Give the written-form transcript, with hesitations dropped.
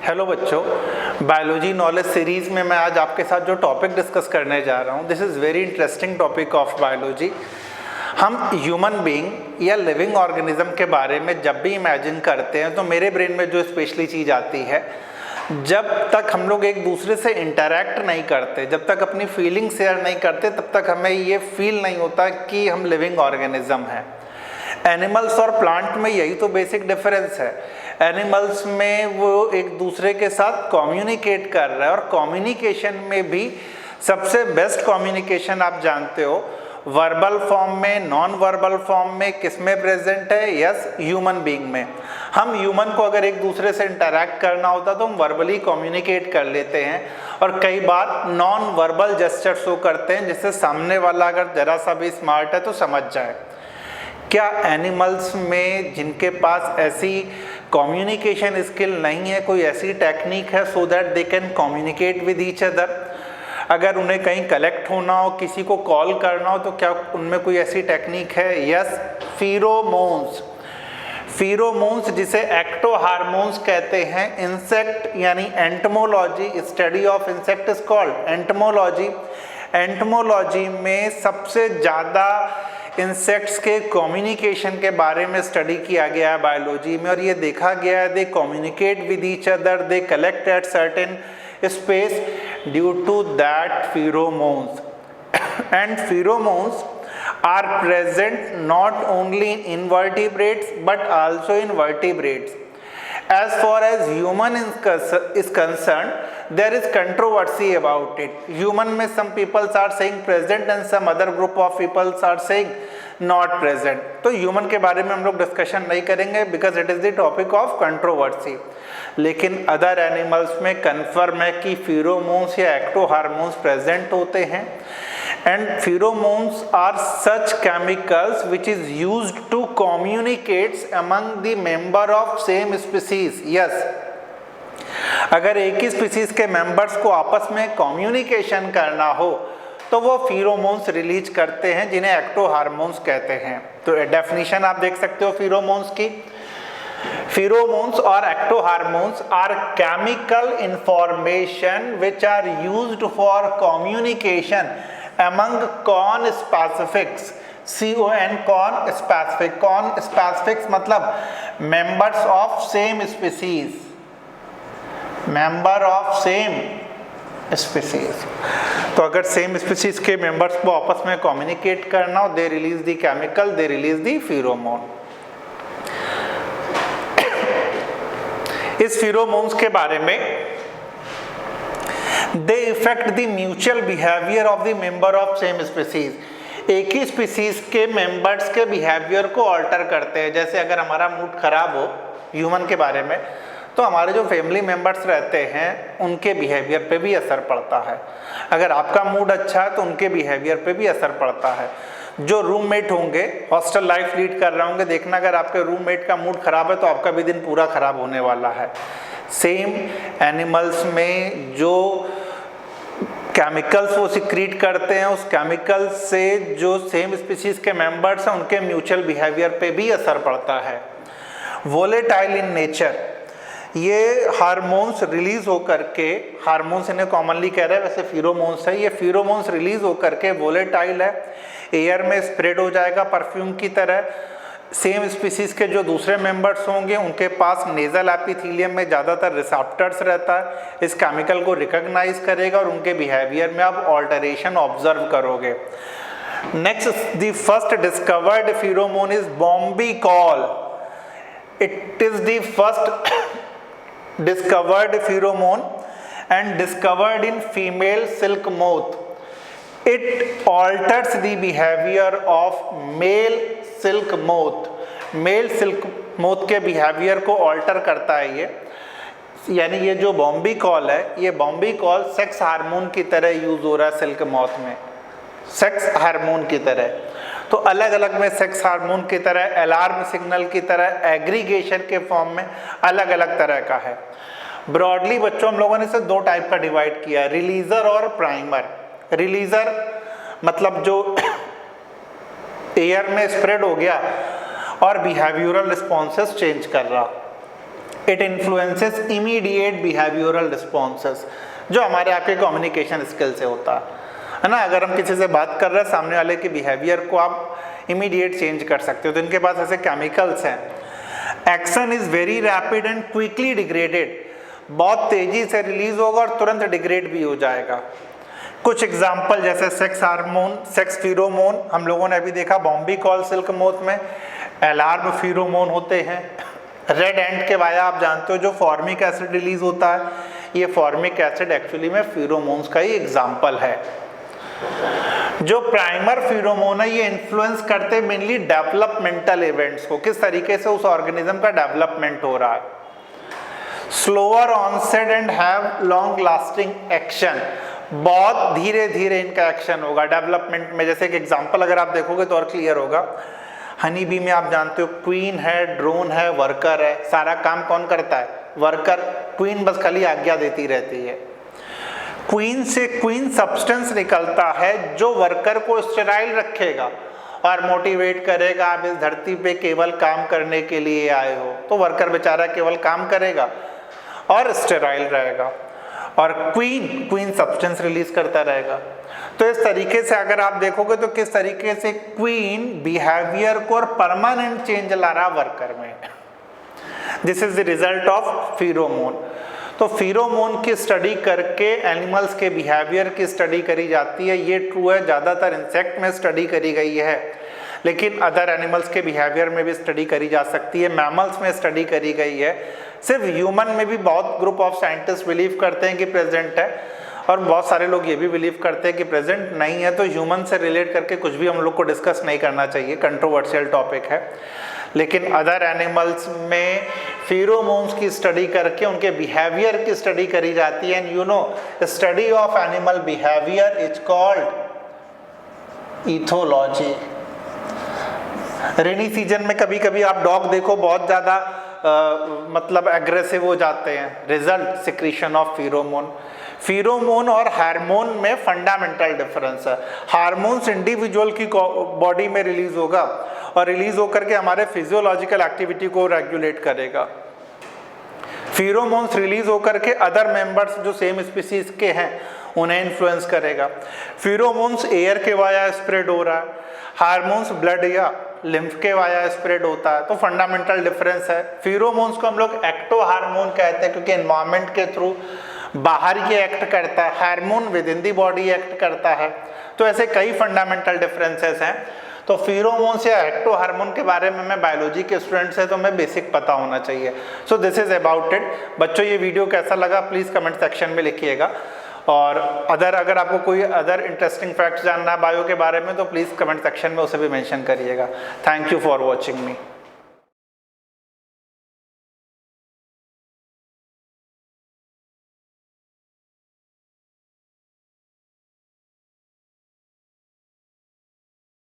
Hello बच्चों, biology knowledge series में मैं आज आपके साथ जो टॉपिक डिस्कस करने जा रहा हूँ, this is very interesting topic of biology. हम ह्यूमन बीइंग या लिविंग ऑर्गेनिज्म के बारे में जब भी इमेजिन करते हैं तो मेरे ब्रेन में जो स्पेशली चीज़ आती है, जब तक हम लोग एक दूसरे से इंटरैक्ट नहीं करते, जब तक अपनी फीलिंग शेयर नहीं करते, तब तक हमें ये फील नहीं होता कि हम लिविंग ऑर्गेनिज्म हैं। एनिमल्स और प्लांट में यही तो बेसिक डिफरेंस है। एनिमल्स में वो एक दूसरे के साथ कम्युनिकेट कर रहा है, और कम्युनिकेशन में भी सबसे बेस्ट कम्युनिकेशन आप जानते हो वर्बल फॉर्म में, नॉन वर्बल फॉर्म में किस में प्रेजेंट है? यस, ह्यूमन बीइंग में। हम ह्यूमन को अगर एक दूसरे से इंटरैक्ट करना होता तो हम वर्बली कम्युनिकेट कर लेते हैं, और कई बार नॉन वर्बल जेस्चर शो करते हैं जिससे सामने वाला अगर जरा सा भी स्मार्ट है तो समझ जाए। क्या एनिमल्स में जिनके पास ऐसी कम्युनिकेशन स्किल नहीं है, कोई ऐसी टेक्निक है so that they can communicate with each other? अगर उन्हें कहीं कलेक्ट होना हो, किसी को कॉल करना हो, तो क्या उनमें कोई ऐसी टेक्निक है? Yes, pheromones. फेरोमोन्स जिसे एक्टो हार्मोन्स कहते हैं। इंसेक्ट यानी entomology, study of insect is called entomology. Entomology में सबसे ज़्यादा इंसेक्ट्स के कम्युनिकेशन के बारे में स्टडी किया गया है बायोलॉजी में, और ये देखा गया है they communicate with each other, they collect at certain space due to that pheromones. And pheromones are present not only in invertebrates but also in vertebrates. As far as human is concerned, there is controversy about it. Human में some people are saying present and some other group of people are saying not present. तो human के बारे में हम लोग discussion नहीं करेंगे because it is the topic of controversy. लेकिन अदर एनिमल्स में कन्फर्म है कि फेरोमोन्स या एक्टो हार्मोन्स प्रेजेंट होते हैं। And pheromones are such chemicals which is used to communicate among the member of same species. Yes, अगर एक ही स्पीसीज के मेंबर्स को आपस में कम्युनिकेशन करना हो तो वो फेरोमोन्स रिलीज करते हैं जिन्हें एक्टो हार्मोन्स कहते हैं। तो डेफिनेशन आप देख सकते हो फेरोमोन्स की। Pheromones or ectohormones are chemical information which are used for communication among conspecifics. CON conspecific. Conspecifics मतलब members of same species. Member of same species. तो अगर सेम स्पीसीज के मेंबर्स को आपस में कम्युनिकेट करना हो, they release the chemical, they release the pheromone. इस फेरोमोन्स के बारे में they effect the mutual behaviour of the member of same species. एक ही स्पीसीज के मेंबर्स के बिहेवियर को ऑल्टर करते हैं। जैसे अगर हमारा मूड खराब हो ह्यूमन के बारे में, तो हमारे जो फैमिली मेंबर्स रहते हैं उनके बिहेवियर पे भी असर पड़ता है। अगर आपका मूड अच्छा है तो उनके बिहेवियर पे भी असर पड़ता है। जो रूममेट होंगे, हॉस्टल लाइफ लीड कर रहे होंगे, देखना अगर आपके रूममेट का मूड खराब है तो आपका भी दिन पूरा खराब होने वाला है। सेम एनिमल्स में जो केमिकल्स वो सिक्रीट करते हैं, उस केमिकल से जो सेम स्पीसीज के मेंबर्स हैं उनके म्यूचुअल बिहेवियर पे भी असर पड़ता है। वोलेटाइल इन नेचर, ये हार्मोन्स रिलीज होकर के, हार्मोन्स इन्हें कॉमनली कह रहे हैं, वैसे फेरोमोन्स है, ये फेरोमोन्स रिलीज होकर के वोलेटाइल है, एयर में स्प्रेड हो जाएगा परफ्यूम की तरह। सेम स्पीसीज के जो दूसरे मेंबर्स होंगे उनके पास नेजल एपिथेलियम में ज़्यादातर रिसेप्टर्स रहता है, इस केमिकल को रिकॉग्नाइज करेगा और उनके बिहेवियर में आप ऑल्टरेशन ऑब्जर्व करोगे। Next, the first discovered pheromone is bombykol. It is the first discovered pheromone and discovered in female silk moth. It alters the behavior of male silk moth. Male silk moth के behavior को alter करता है ये। यानी ये जो बॉम्बीकॉल है, ये बॉम्बीकॉल सेक्स हार्मोन की तरह यूज हो रहा है सिल्क मॉथ में, सेक्स हार्मोन की तरह। तो अलग अलग में सेक्स हार्मोन की तरह, अलार्म सिग्नल की तरह, एग्रीगेशन के फॉर्म में अलग अलग तरह का है। ब्रॉडली बच्चों हम लोगों ने इसे दो टाइप का डिवाइड किया है, रिलीजर और प्राइमर। रिलीजर मतलब जो एयर में स्प्रेड हो गया और बिहेवियरल रिस्पॉन्सेस चेंज कर रहा। It influences immediate behavioural responses, जो हमारे आपके कम्युनिकेशन स्किल से होता है ना। अगर हम किसी से बात कर रहे हैं, सामने वाले के बिहेवियर को आप इमीडिएट चेंज कर सकते हो, तो इनके पास ऐसे केमिकल्स हैं। Action is very rapid and quickly degraded, बहुत तेजी से रिलीज होगा और तुरंत डिग्रेड भी हो जाएगा। कुछ एग्जाम्पल जैसे सेक्स हार्मोन, सेक्स फीरोमोन, हम लोगों ने अभी देखा बॉम्बीकॉल सिल्क मोथ में अलार्म फीरोमोन होते हैं। रेड एंट के वाया आप जानते हो जो फॉर्मिक एसिड रिलीज होता है, ये फॉर्मिक एसिड एक्चुअली में फीरोमोन्स का ही एग्जाम्पल है। जो प्राइमर फीरोमोन है ये इन्फ्लुएंस करते मेनली डेवलपमेंटल इवेंट्स को, किस तरीके से उस ऑर्गेनिज्म का डेवलपमेंट हो रहा है। Slower onset and have long lasting action, बहुत धीरे धीरे इनका एक्शन होगा डेवलपमेंट में। जैसे एक एग्जांपल अगर आप देखोगे तो और क्लियर होगा। हनी बी में आप जानते हो क्वीन है, ड्रोन है, वर्कर है, सारा काम कौन करता है? वर्कर। क्वीन बस खाली आज्ञा देती रहती है। क्वीन से क्वीन सब्सटेंस निकलता है जो वर्कर को स्टेराइल रखेगा और मोटिवेट करेगा, आप इस धरती पे केवल काम करने के लिए आए हो। तो वर्कर बेचारा केवल काम करेगा और स्टेराइल रहेगा, और क्वीन सब्सटेंस रिलीज करता रहेगा। तो इस तरीके से अगर आप देखोगे तो किस तरीके से क्वीन बिहेवियर को और परमानेंट चेंज ला रहा वर्कर में। This is the result of pheromone. तो फीरोमोन की स्टडी करके एनिमल्स के बिहेवियर की स्टडी करी जाती है, ये ट्रू है। ज़्यादातर इंसेक्ट में स्टडी करी गई है, लेकिन अदर एनिमल्स के बिहेवियर में भी स्टडी करी जा सकती है, मैमल्स में स्टडी करी गई है। सिर्फ ह्यूमन में भी बहुत ग्रुप ऑफ साइंटिस्ट बिलीव करते हैं कि प्रेजेंट है, और बहुत सारे लोग ये भी बिलीव करते हैं कि प्रेजेंट नहीं है। तो ह्यूमन से रिलेट करके कुछ भी हम लोग को डिस्कस नहीं करना चाहिए, कंट्रोवर्शियल टॉपिक है। लेकिन अदर एनिमल्स में फीरोमोन्स की स्टडी करके उनके बिहेवियर की स्टडी करी जाती है। And you know study of animal behaviour is called ethology. Rainy season में कभी कभी आप डॉग देखो बहुत ज़्यादा मतलब एग्रेसिव हो जाते हैं, रिजल्ट सिक्रीशन ऑफ फीरोमोन। फीरोमोन और हार्मोन में फंडामेंटल डिफरेंस है। हार्मोन्स इंडिविजुअल की बॉडी में रिलीज होगा और रिलीज होकर के हमारे फिजियोलॉजिकल एक्टिविटी को रेगुलेट करेगा। फीरोमोन्स रिलीज होकर के अदर मेंबर्स जो सेम स्पीसीज के हैं उन्हें इन्फ्लुएंस करेगा। फीरोमोन्स एयर के वाया स्प्रेड हो रहा है, हार्मोन्स ब्लड या लिम्फ के वाया स्प्रेड होता है। तो फंडामेंटल डिफरेंस है। फीरोमोन्स को हम लोग एक्टो हार्मोन कहते हैं क्योंकि एनवायरनमेंट के थ्रू बाहर ये एक्ट करता है, hormone with in the body act करता है। तो ऐसे कई फंडामेंटल डिफरेंसेस हैं। तो फीरोमोन्स या एक्टो हार्मोन के बारे में मैं बायोलॉजी के स्टूडेंट से तो मैं बेसिक पता होना चाहिए। So this is about it. बच्चों ये वीडियो कैसा लगा प्लीज़ कमेंट सेक्शन में लिखिएगा, और अगर आपको कोई अदर इंटरेस्टिंग फैक्ट्स जानना है बायो के बारे में तो प्लीज़ कमेंट सेक्शन में उसे भी मेंशन करिएगा। Thank you for watching me.